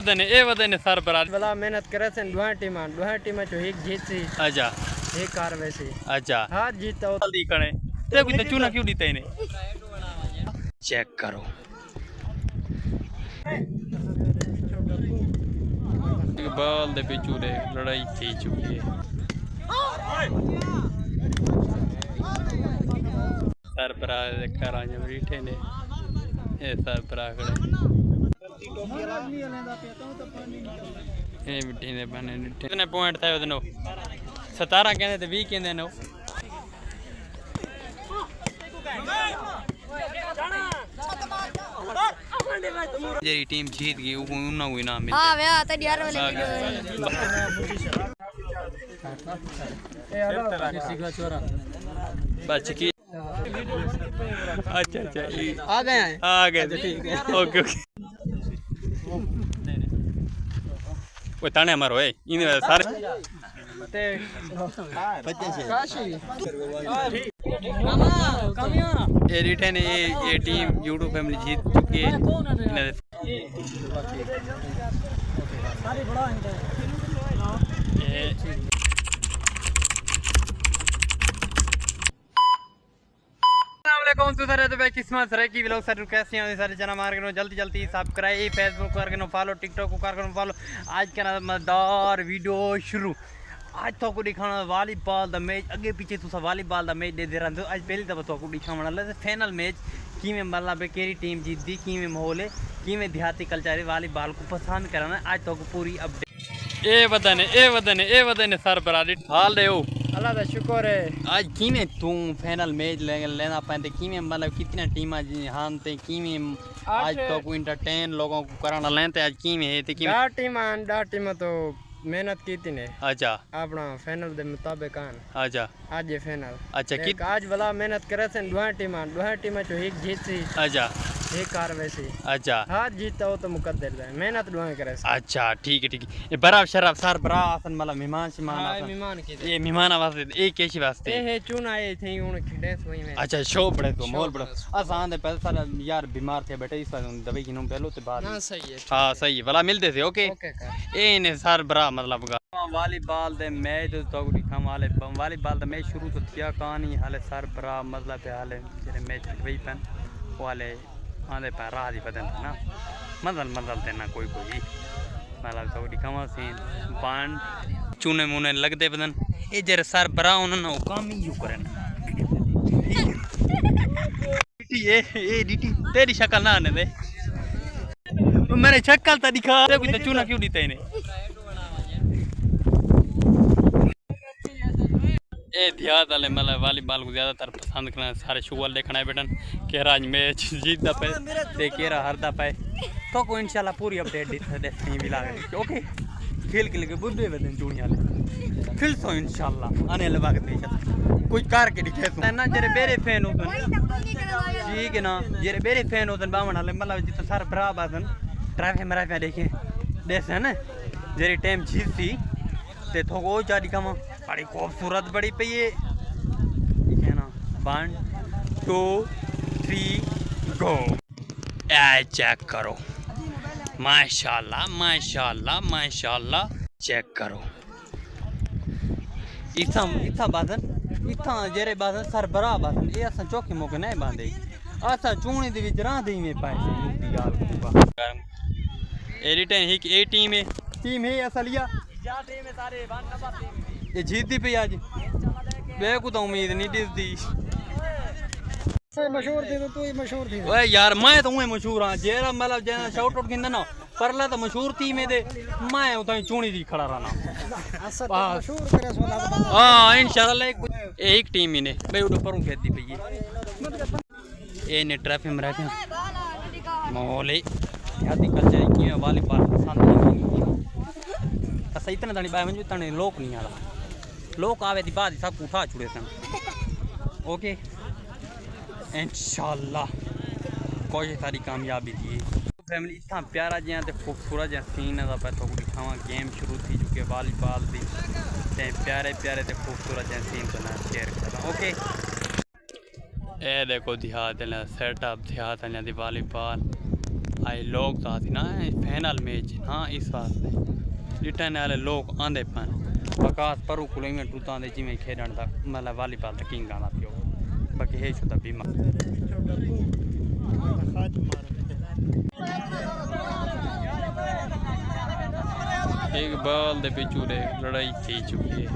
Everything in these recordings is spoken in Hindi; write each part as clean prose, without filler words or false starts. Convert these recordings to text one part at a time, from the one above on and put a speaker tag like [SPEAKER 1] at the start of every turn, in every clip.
[SPEAKER 1] वदन सरबराह
[SPEAKER 2] भला मेहनत करे से दुहा टीम जो एक जीत सी
[SPEAKER 1] अच्छा
[SPEAKER 2] एक कार वैसी
[SPEAKER 1] अच्छा
[SPEAKER 2] हाथ जीतता हो
[SPEAKER 1] जल्दी करे ते कोई चूना क्यों दीता इन्हें चेक करो बाल दे पिछू दे लड़ाई थी चुकी है सरबराह कर आए बैठे ने ये सरबराह खड़े ये बिठी ने बने कितने पॉइंट थे उदनो 17 कहंदे ते 20 कहंदे नो जेरी टीम जीत गई उन्ना को इनाम मिलता
[SPEAKER 3] हां भैया तो यार वाले
[SPEAKER 2] वीडियो छोरा
[SPEAKER 1] बच की अच्छा अच्छा
[SPEAKER 2] आ गए
[SPEAKER 1] ठीक है ओके ओके वो ताने हमारो है इन सारे
[SPEAKER 2] ते काशी
[SPEAKER 1] ये रिटर्न ये टीम यूट्यूब फैमिली जीत चुकी है किस्मत सर की व्लॉग सर कैसे हैं सारे जना मार के जल्दी जल्दी सब्सक्राइब फेसबुक करके फॉलो टिकटॉक करके फॉलो आज का मजेदार वीडियो शुरू आज तो दिखाना वॉलीबॉल द मैच अगे पीछे तुसा वॉलीबॉल द मैच दे रहे आज पहली दफा तो दिखाने फाइनल मैच कि मतलब केरी टीम जीतती कि माहौल है कि देहाती कल्चर है वॉलीबॉल को पसंद कराना आज तो पूरी अपडेट ए वदन सरबराह हाल दे
[SPEAKER 2] अल्लाह का शुक्र है
[SPEAKER 1] आज किमें तू फाइनल मैच लेना पाते किमें मतलब कितनी टीम हान ते किमें आज तो को एंटरटेन लोगों को कराना लेते आज किमें है ते किमें
[SPEAKER 2] डा टीम तो मेहनत की थी ने
[SPEAKER 1] अच्छा
[SPEAKER 2] अपना फाइनल दे मुताबिक आन
[SPEAKER 1] अच्छा
[SPEAKER 2] आज ये फाइनल
[SPEAKER 1] अच्छा कि
[SPEAKER 2] आज भला मेहनत करे से दुहा टीम जो एक जीत सी
[SPEAKER 1] अच्छा
[SPEAKER 2] एक कार वैसी
[SPEAKER 1] अच्छा
[SPEAKER 2] हाथ जीतता हो तो मुकद्दर है मेहनत दुआ करे से
[SPEAKER 1] अच्छा ठीक है ये बराबर शराब सर बरा आसन मतलब मेहमान
[SPEAKER 2] मेहमान की
[SPEAKER 1] ये मेहमान वास्ते एक कैसी वास्ते
[SPEAKER 2] ये चुन आए थे उन खिड़े सोई में
[SPEAKER 1] अच्छा शो पड़े तो माहौल पड़े आसान दे पहले सारा यार बीमार थे बेटे इस दवाई की नो पहलो ते बाद
[SPEAKER 2] ना सही है
[SPEAKER 1] हां सही है भला मिलते थे ओके
[SPEAKER 2] ओके
[SPEAKER 1] ए ने सर बरा मतलब वॉलीबॉल दे मैच तो दिखा वाले वॉलीबॉल द मैच शुरू तो किया कहानी हाले सर बरा मतलब हाले जेरे मैच वही पन वाले आंदे पर राह दी बदन ना मदल देना कोई मतलब तो दिखावा सीन बाण चूने मुने लगदे बदन ए जेरे सर बरा उन्होंने काम ही यू करन ए डीटी तेरी शक्ल ना आने दे मेरे शक्ल तो दिखा कोई तो चूना क्यों दीता इन्हें ए देहात वाले मतलब वॉलीबॉल को ज़्यादातर पसंद करना सारे शुगर देखना बेटन केरा आज मैच जीतता पे ते केरा हारता पे तो को इंशाल्लाह पूरी अपडेट देते भी लागे ओके खेल के लिए बुद्धे बदन चूड़ियां ले खेल सो इंशाल्लाह आने वाले वक्त में कोई कार के दिखे तो ना जेरे बेरे फैन होतन ठीक है ना जेरे बेरे फैन होतन बावन वाले मतलब जित सारे बरा बादन ट्रैफिक में रह देखे देख है ना जेरी टाइम जीतती ते थोको जा दिखावा बड़ी खूबसूरत बड़ी पे ये ठीक है ना 1 2 3 गो ए चेक करो माशाल्लाह माशाल्लाह माशाल्लाह चेक करो इतना बादन इतना जेरे बादन सर बरा बादन ये असा चौके मौके नहीं बांधे असा चूने दे विच राह दे में पाए मुक्ति गाल ए रिटर्न एक ए टीम है असलिया जा टीम है सारे बान नंबर टीम ये जीतती पे आज बेकु तो उम्मीद नहीं दिसदी
[SPEAKER 2] मशहूर थी तो तू ही मशहूर थी
[SPEAKER 1] ओए यार मैं तो हूं मशहूर हां जेरा मतलब जेना शाउट आउट किंदा ना परला तो मशहूर थी में दे मैं उताई चूनी दी खड़ा रहना
[SPEAKER 2] मशहूर करे सोला
[SPEAKER 1] हां इंशाल्लाह एक टीम ही ने मैं उड़ परों खेदी पे ये ने ट्रैफिक में रखे माहौल यादी कल्चर की वॉलीबॉल पसंद असा इतना दानी बाय मंजू तने लोक नहीं आला लोक आवे दी बाद सब उठा छुड़े सन ओके इंशाल्लाह कोई सारी कामयाबी थी फैमिली इतना प्यारा जिया ते खूबसूरत जिहा सीन है पे तो दिखावा गेम शुरू थी चुके वॉलीबॉल दी ते प्यारे प्यारे ते खूबसूरत जिहा सीन तो ना शेयर करदा ओके ए देखो देहात सेटअप देहात दी वॉलीबॉल भाई लोग तो आते ना फाइनल मैच हाँ इस वास्ते रिटर्न वाले लोग आंदे पन बकास परू को इवें टूटा दे जिवें खेडण दा मतलब वॉलीबॉल दा किंग आना पियो बाकी है शुदा बीमा एक बॉल दे पिछू दे लड़ाई थी चुकी है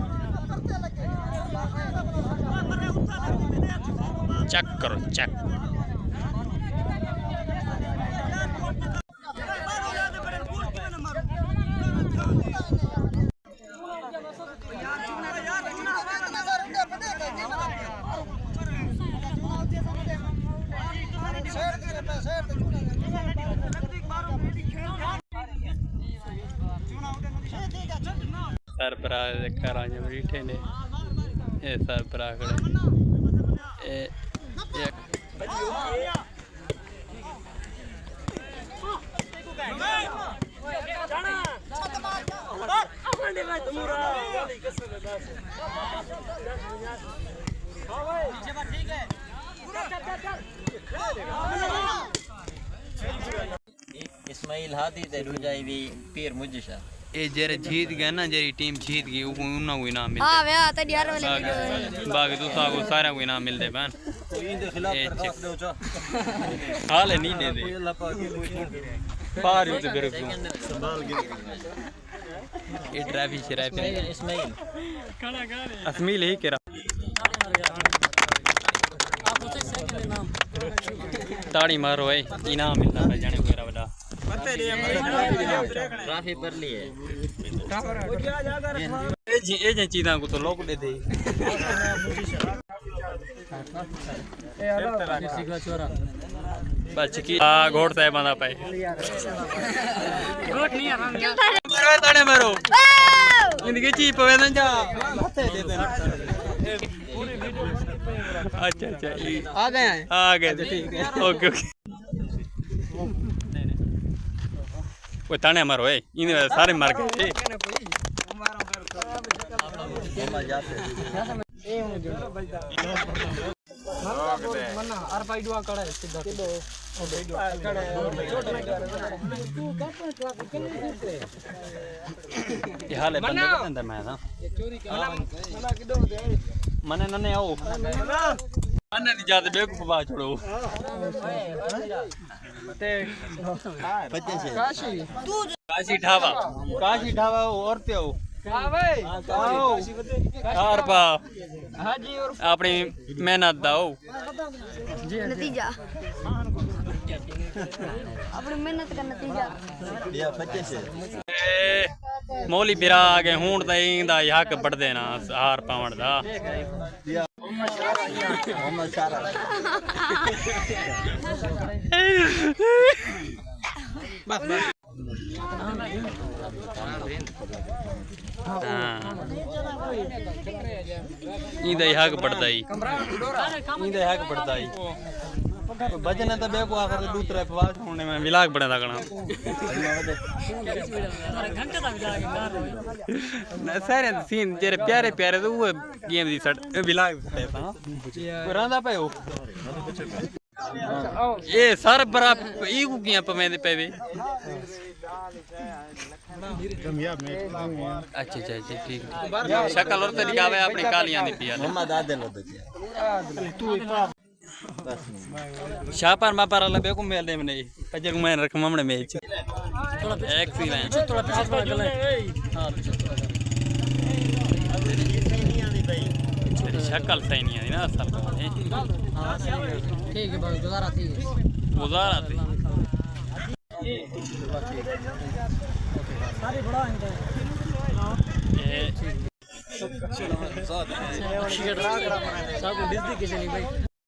[SPEAKER 1] चेक करो चेक सरबराह दे घर आज बैठे ने ये सरबराह खड़े
[SPEAKER 3] इस्माइल हादी ते रुजाई भी पीर मुजशा
[SPEAKER 1] ये जेरे जीत गए ना जेरी टीम जीत गई उन्ना को इनाम मिलते
[SPEAKER 4] हां वे आता यार वाले वीडियो
[SPEAKER 1] बाकी तो सागो सारा को इनाम मिलते बहन
[SPEAKER 3] इनके खिलाफ दरखास्त दो चा
[SPEAKER 1] हाले नहीं दे दे पार होते फिर
[SPEAKER 3] संभाल गिर
[SPEAKER 1] ये ट्रैफिक शराफी
[SPEAKER 3] इस्माइल
[SPEAKER 1] असमील ही करा ताड़ी मारो भाई इनाम मिलना है जाने मेरा बड़ा
[SPEAKER 3] ट्रैफिक पर लिए
[SPEAKER 1] ये चीज़ां को तो लोग दे दे बच की घोड़ साहब आंदा पाए घोड़ नहीं मारो ताड़े मारो इनकी चीज पवे ना जा अच्छा अच्छा आ गए तो ठीक है ओके ओके वो ताने मारो ए इन सारे मार गए ये हाल है बंदे को अंदर मैं ना मने नने आओ मने नहीं जाते बेवकूफ बात छोड़ो काशी ढाबा और पे हो और पा अपनी मेहनत दाओ
[SPEAKER 4] नतीजा अपनी मेहनत का नतीजा
[SPEAKER 3] या 25
[SPEAKER 1] मौली बिरा आ गए हूं तो इंदा हक बढ़ देना हार पावण दा
[SPEAKER 3] मोहम्मद सारा
[SPEAKER 1] इंदा हक बढ़ता ही इंदा हक बढ़ता ही बचने तो बेको आकर दूसरे प्रवास होने में विलाग बने लगना सारे सीन जेरे प्यारे प्यारे तो वो गेम दी सट विलाग सटे था रंदा पे हो ये सर बरा ई को किया पमे दे पेवे अच्छा अच्छा अच्छा ठीक शक्ल और तरीका आवे अपनी कालियां दी पिया
[SPEAKER 3] मोहम्मद आदिल होते तू
[SPEAKER 1] शापर मापर वाला बेको मेल दे मने पजे को मैं रख हमने मैच थोड़ा एक्सीलेंट थोड़ा पास में गले हां तेरी शक्ल सही नहीं आई ना असल में हां ठीक है भाई गुजारा थी सारी बड़ा ये सब डिस दी के चली भाई